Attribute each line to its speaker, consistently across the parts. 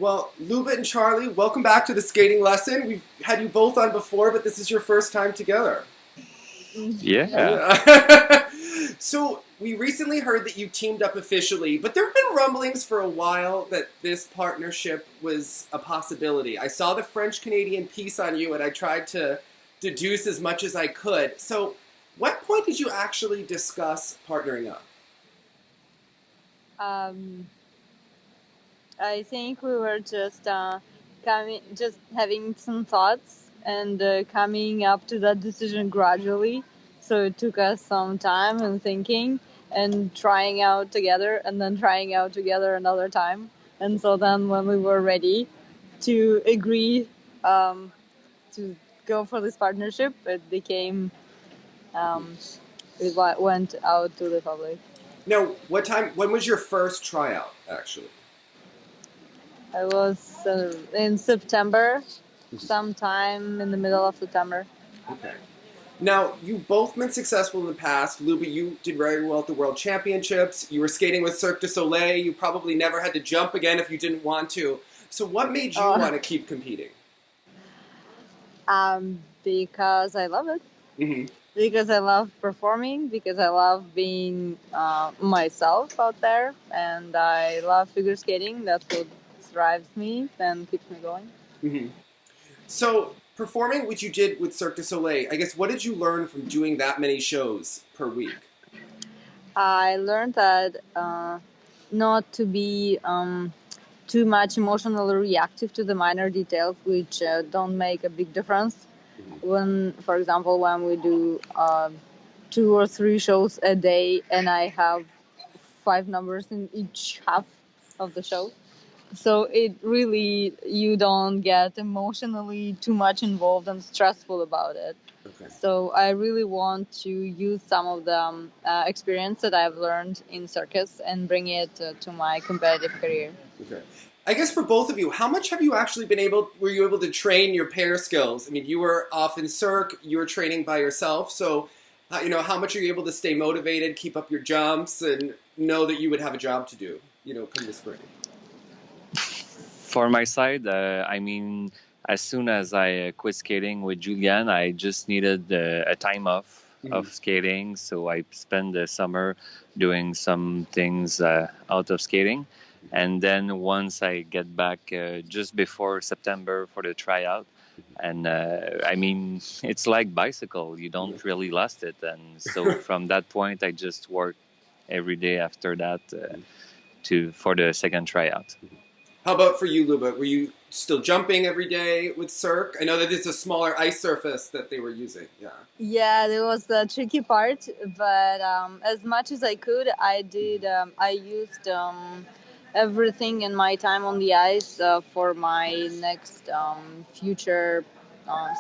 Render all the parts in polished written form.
Speaker 1: Well, Luba and Charlie, welcome back to the skating lesson. We've had you both on before, but this is your first time together.
Speaker 2: Yeah.
Speaker 1: So, we recently heard that you teamed up officially, but there have been rumblings for a while that this partnership was a possibility. I saw the French-Canadian piece on you, and I tried to deduce as much as I could. So, what point did you actually discuss partnering up?
Speaker 3: I think we were just having some thoughts and coming up to that decision gradually. So it took us some time and thinking and trying out together and then trying out together another time. And so then when we were ready to agree to go for this partnership, it became, it went out to the public.
Speaker 1: Now, when was your first tryout, actually?
Speaker 3: It was in September, sometime in the middle of September.
Speaker 1: Okay. Now, you've both been successful in the past. Luba, you did very well at the World Championships. You were skating with Cirque du Soleil. You probably never had to jump again if you didn't want to. So what made you want to keep competing?
Speaker 3: Because I love it.
Speaker 1: Mm-hmm.
Speaker 3: Because I love performing, because I love being myself out there, and I love figure skating. That's what drives me and keeps me going.
Speaker 1: Mm-hmm. So, performing, which you did with Cirque du Soleil, I guess, what did you learn from doing that many shows per week?
Speaker 3: I learned that not to be too much emotionally reactive to the minor details, which don't make a big difference. When, for example, when we do 2 or 3 shows a day and I have 5 numbers in each half of the show. So it really, you don't get emotionally too much involved and stressful about it.
Speaker 1: Okay.
Speaker 3: So I really want to use some of the experience that I've learned in circus and bring it to my competitive career.
Speaker 1: Okay. I guess for both of you, how much have you actually were you able to train your pair skills? I mean, you were off in Cirque, you were training by yourself, so, how much are you able to stay motivated, keep up your jumps, and know that you would have a job to do, come this spring?
Speaker 2: For my side, as soon as I quit skating with Julian, I just needed a time off of skating, so I spent the summer doing some things out of skating. And then once I get back just before September for the tryout, and it's like bicycle. You don't really lost it. And so from that point, I just worked every day after that for the second tryout.
Speaker 1: How about for you, Luba? Were you still jumping every day with Cirque? I know that it's a smaller ice surface that they were using. Yeah.
Speaker 3: Yeah, that was the tricky part. But as much as I could, I did. I used everything in my time on the ice for my next future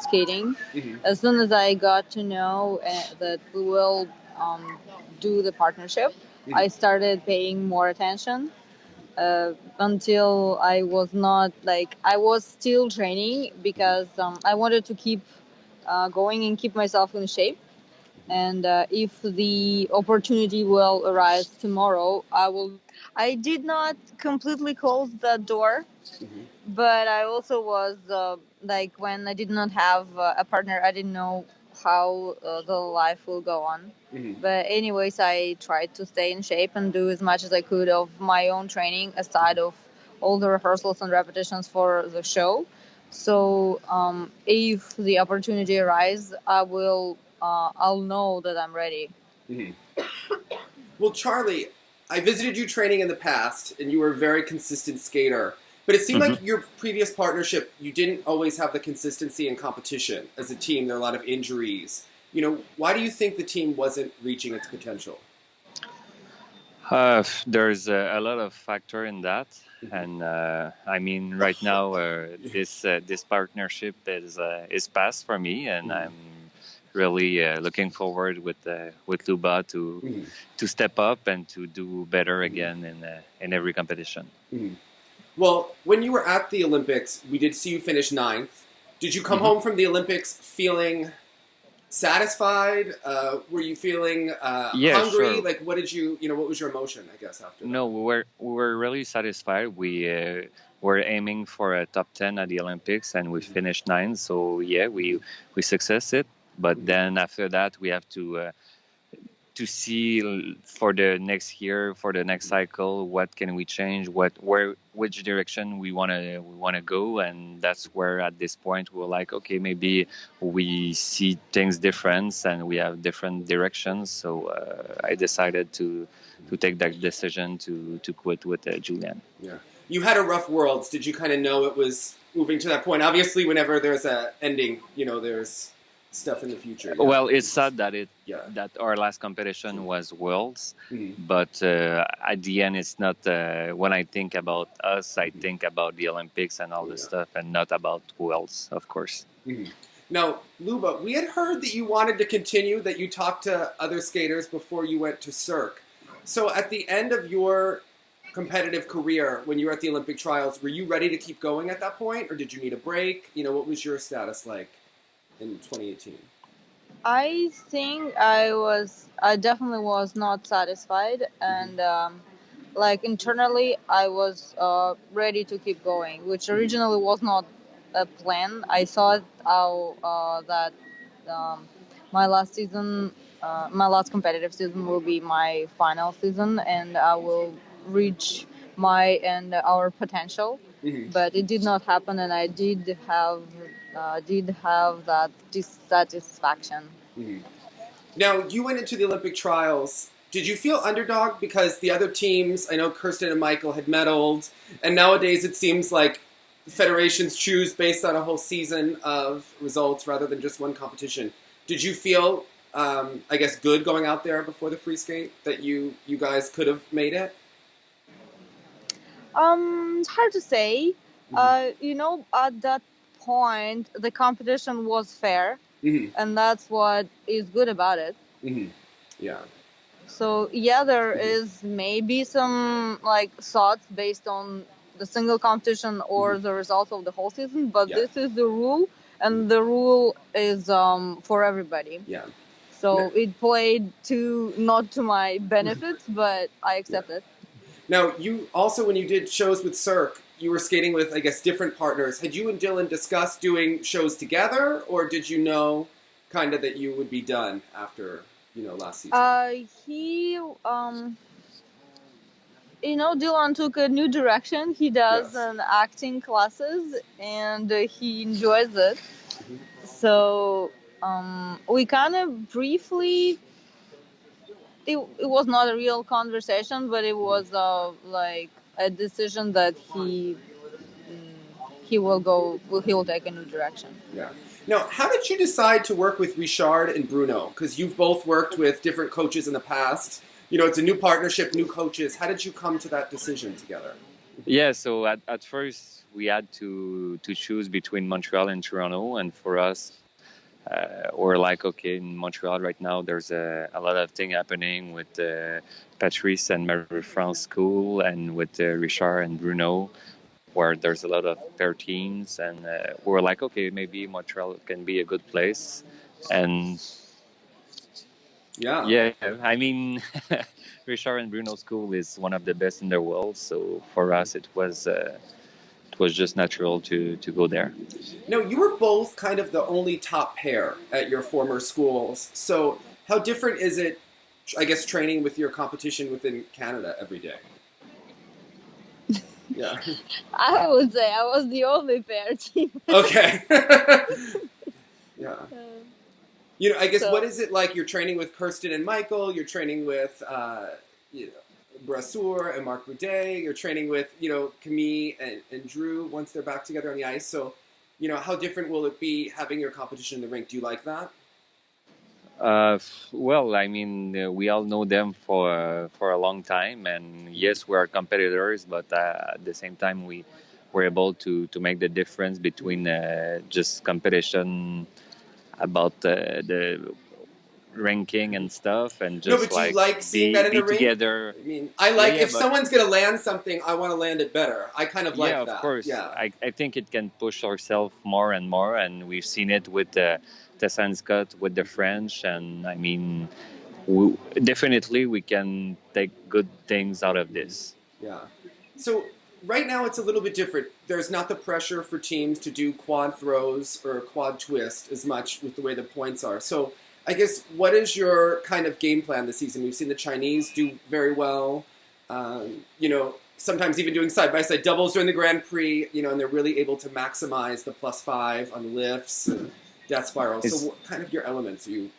Speaker 3: skating. Mm-hmm. As soon as I got to know that we will do the partnership, I started paying more attention. Until I was not I was still training because I wanted to keep going and keep myself in shape. And if the opportunity will arise tomorrow, I will. I did not completely close the door, but I also was when I did not have a partner, I didn't know how the life will go on. Mm-hmm. But anyways, I tried to stay in shape and do as much as I could of my own training aside of all the rehearsals and repetitions for the show. So if the opportunity arises, I'll know that I'm ready.
Speaker 1: Mm-hmm. Well, Charlie, I visited you training in the past, and you were a very consistent skater. But it seemed like your previous partnership, you didn't always have the consistency in competition. As a team, there are a lot of injuries. Why do you think the team wasn't reaching its potential?
Speaker 2: There's a lot of factor in that. And right now, this partnership is past for me, and I'm really looking forward with Luba to step up and to do better again in every competition.
Speaker 1: Mm-hmm. Well, when you were at the Olympics, we did see you finish 9th. Did you come home from the Olympics feeling satisfied? Were you feeling hungry?
Speaker 2: Sure.
Speaker 1: What did you, what was your emotion, I guess, after that?
Speaker 2: No, we were really satisfied. We we're aiming for a top 10 at the Olympics, and we finished 9. So yeah, we successed. But then after that, we have to see for the next year, for the next cycle, what can we change, which direction we wanna go, and that's where at this point we're like, okay, maybe we see things different and we have different directions. So I decided to take that decision to quit with Julian.
Speaker 1: Yeah, you had a rough Worlds. Did you kind of know it was moving to that point? Obviously, whenever there's a ending, there's stuff in the future. Yeah.
Speaker 2: Well, it's sad that that our last competition was Worlds, but at the end, it's not. When I think about us, I think about the Olympics and all this stuff, and not about Worlds, of course.
Speaker 1: Now, Luba, we had heard that you wanted to continue, that you talked to other skaters before you went to Cirque. So at the end of your competitive career, when you were at the Olympic trials, were you ready to keep going at that point, or did you need a break? What was your status like in 2018?
Speaker 3: I think I definitely was not satisfied, and internally I was ready to keep going, which originally was not a plan. I thought that my last season, my last competitive season will be my final season, and I will reach my and our potential. But it did not happen, and I did have that dissatisfaction.
Speaker 1: Now, you went into the Olympic trials. Did you feel underdog because the other teams, I know Kirsten and Michael had medaled, and nowadays it seems like federations choose based on a whole season of results rather than just one competition. Did you feel, good going out there before the free skate, that you guys could have made it?
Speaker 3: It's hard to say. At that point, the competition was fair, and that's what is good about it.
Speaker 1: Yeah.
Speaker 3: So there is maybe some thoughts based on the single competition or the results of the whole season, but this is the rule, and the rule is for everybody.
Speaker 1: Yeah.
Speaker 3: So it played not to my benefits, but I accept it.
Speaker 1: Now, you also, when you did shows with Cirque, you were skating with, different partners. Had you and Dylan discussed doing shows together, or did you know kind of that you would be done after, last season?
Speaker 3: Dylan took a new direction. He does an acting classes, and he enjoys it. So we kind of briefly... It was not a real conversation, but it was a decision that he will take a new direction.
Speaker 1: Yeah. Now, how did you decide to work with Richard and Bruno? Because you've both worked with different coaches in the past. It's a new partnership, new coaches. How did you come to that decision together?
Speaker 2: Yeah, so at first we had to choose between Montreal and Toronto, and for us, we're okay, in Montreal right now, there's a lot of things happening with Patrice and Marie-France School, and with Richard and Bruno, where there's a lot of pair teams, and we're okay, maybe Montreal can be a good place. And yeah, I mean, Richard and Bruno School is one of the best in the world, so for us it was just natural to go there.
Speaker 1: No, you were both kind of the only top pair at your former schools. So how different is it, training with your competition within Canada every day? Yeah.
Speaker 3: I would say I was the only pair team.
Speaker 1: Okay. Yeah. What is it like? You're training with Kirsten and Michael. You're training with, Brasseur and Marc Boudet. You're training with, Camille and Drew once they're back together on the ice. So, how different will it be having your competition in the rink? Do you like that?
Speaker 2: Well, I mean, we all know them for a long time, and yes, we are competitors, but at the same time, we were able to make the difference between just competition about the ranking and stuff, and just
Speaker 1: no, but you like seeing that in the ring
Speaker 2: together.
Speaker 1: I mean, if someone's gonna land something, I want to land it better. I kind of like that.
Speaker 2: Of course. Yeah, I think it can push ourselves more and more, and we've seen it with Tessa and Scott, with the French, and I mean, definitely we can take good things out of this.
Speaker 1: Yeah. So right now it's a little bit different. There's not the pressure for teams to do quad throws or quad twist as much with the way the points are. So I guess what is your kind of game plan this season? We've seen the Chinese do very well. Sometimes even doing side-by-side doubles during the Grand Prix, and they're really able to maximize the +5 on lifts and death spirals. So what kind of your elements are you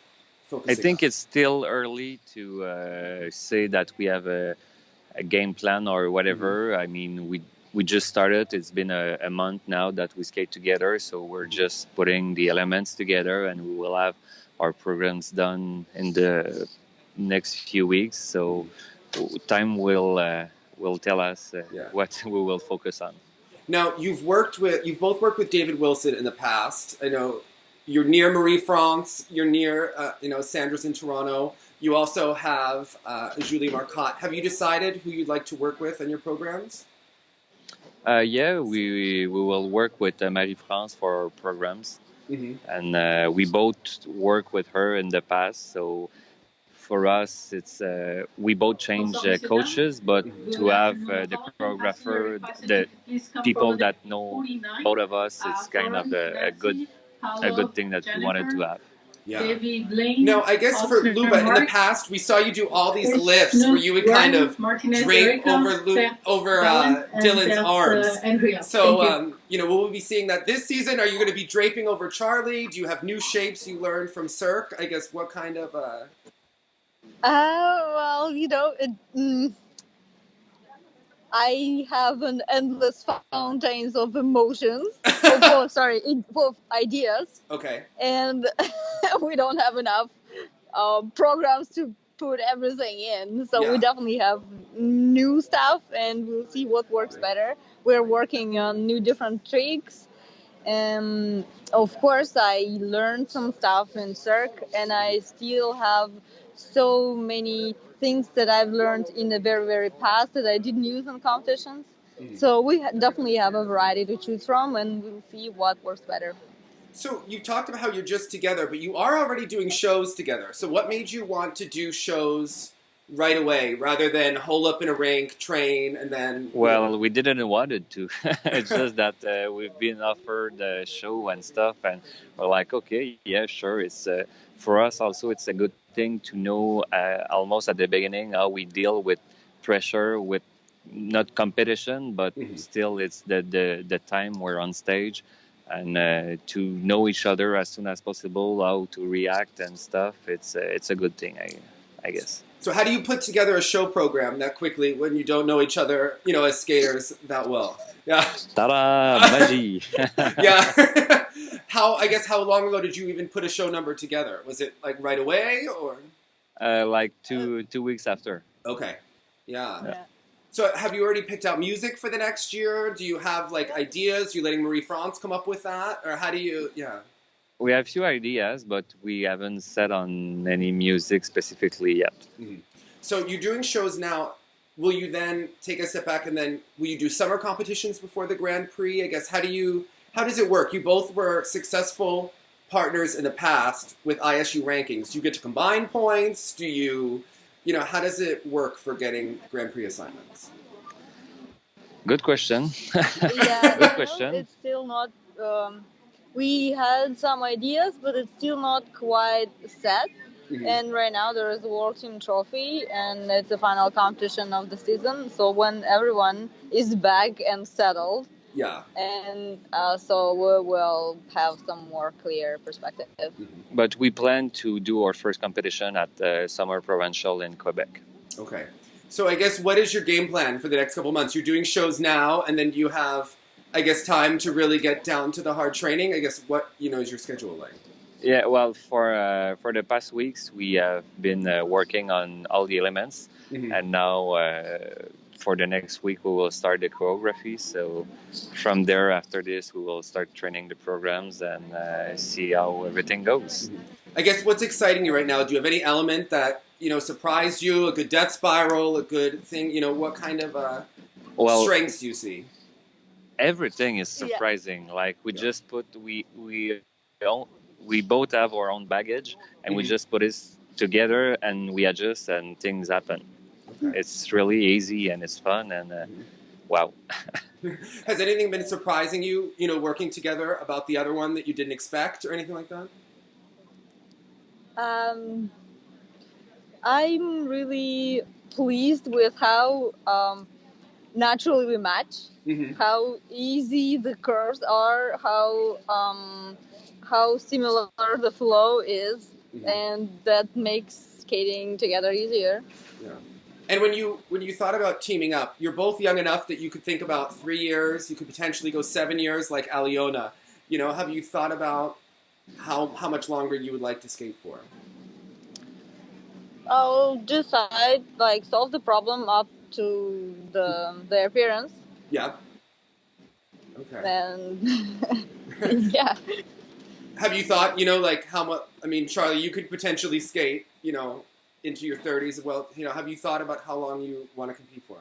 Speaker 1: focusing on?
Speaker 2: I think it's still early to say that we have a game plan or whatever. I mean, we just started. It's been a month now that we skate together, so we're just putting the elements together, and we will have our programs done in the next few weeks. So time will tell us what we will focus on.
Speaker 1: Now, you've both worked with David Wilson in the past. I know you're near Marie-France. You're near, Sandra's in Toronto. You also have Julie Marcotte. Have you decided who you'd like to work with on your programs?
Speaker 2: We will work with Marie-France for our programs. And we both work with her in the past, so for us, it's we both change coaches, but to have the choreographer, the people that know both of us, it's kind of a good thing that we wanted to have.
Speaker 1: Yeah. No, I guess for Luba, in the past, we saw you do all these lifts where you would kind of drape over Dylan's arms. So, will we be seeing that this season? Are you going to be draping over Charlie? Do you have new shapes you learned from Cirque? I guess what kind of...
Speaker 3: I have an endless fountains of emotions. Both ideas.
Speaker 1: Okay.
Speaker 3: And we don't have enough programs to put everything in. So we definitely have new stuff, and we'll see what works better. We're working on new different tricks. Of course, I learned some stuff in Cirque, and I still have so many things that I've learned in the very, very past that I didn't use in competitions. So we definitely have a variety to choose from, and we'll see what works better.
Speaker 1: So you talked about how you're just together, but you are already doing shows together. So what made you want to do shows right away rather than hole up in a rink, train, and then...
Speaker 2: Well, we didn't want it to. It's just that we've been offered a show and stuff, and we're like, okay, yeah, sure. It's for us also, it's a good thing to know almost at the beginning how we deal with pressure, with not competition, but still it's the time we're on stage, and to know each other as soon as possible, how to react and stuff. It's a good thing, I guess.
Speaker 1: So how do you put together a show program that quickly when you don't know each other, as skaters that well? Yeah.
Speaker 2: Ta-da! Magie!
Speaker 1: Yeah. How long ago did you even put a show number together? Was it like right away or?
Speaker 2: Like two weeks after.
Speaker 1: Okay. Yeah. So have you already picked out music for the next year? Do you have like ideas? Are you letting Marie-France come up with that? Or how do you,
Speaker 2: We have a few ideas, but we haven't set on any music specifically yet.
Speaker 1: So you're doing shows now. Will you then take a step back and then will you do summer competitions before the Grand Prix? I guess, how does it work? You both were successful partners in the past with ISU rankings. Do you get to combine points? Do you, how does it work for getting Grand Prix assignments?
Speaker 2: Good question.
Speaker 3: Good question. It's still not... we had some ideas, but it's still not quite set. And right now there is a World Team Trophy, and it's the final competition of the season. So when everyone is back and settled, and so we will have some more clear perspective.
Speaker 2: But we plan to do our first competition at the Summer Provincial in Quebec.
Speaker 1: Okay. So I guess what is your game plan for the next couple months? You're doing shows now, and then you have, I guess, time to really get down to the hard training. I guess what is your schedule like?
Speaker 2: Yeah, well, for the past weeks we have been working on all the elements, and now for the next week we will start the choreography. So from there, after this, we will start training the programs and see how everything goes.
Speaker 1: I guess what's exciting you right now? Do you have any element that surprised you? A good death spiral, a good thing? What kind of strengths do you see?
Speaker 2: Everything is surprising. Like we just put we both have our own baggage, and we just put it together and we adjust and things happen. It's really easy and it's fun, and wow.
Speaker 1: Has anything been surprising you, working together about the other one that you didn't expect or anything like that?
Speaker 3: I'm really pleased with how naturally we match, how easy the curves are, how similar the flow is, and that makes skating together easier.
Speaker 1: Yeah. And when you thought about teaming up, you're both young enough that you could think about 3 years, you could potentially go 7 years like Aliona. Have you thought about how much longer you would like to skate for?
Speaker 3: I'll decide, solve the problem up to the appearance.
Speaker 1: Yeah. Okay.
Speaker 3: And yeah.
Speaker 1: Have you thought, how much? I mean, Charlie, you could potentially skate, into your 30s. Well, have you thought about how long you want to compete for?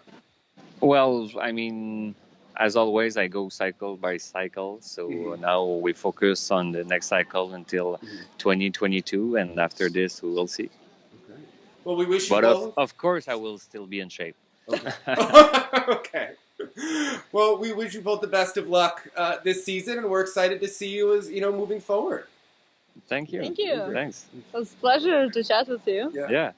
Speaker 2: Well, I mean, as always, I go cycle by cycle. So now we focus on the next cycle until 2022, and after this, we will see.
Speaker 1: Okay. Well, we wish you both.
Speaker 2: But of course, I will still be in shape.
Speaker 1: Okay. Okay. Well, we wish you both the best of luck this season, and we're excited to see you as moving forward.
Speaker 2: Thank you.
Speaker 3: Thank you.
Speaker 2: Thanks.
Speaker 3: It was a pleasure to chat with you.
Speaker 2: Yeah.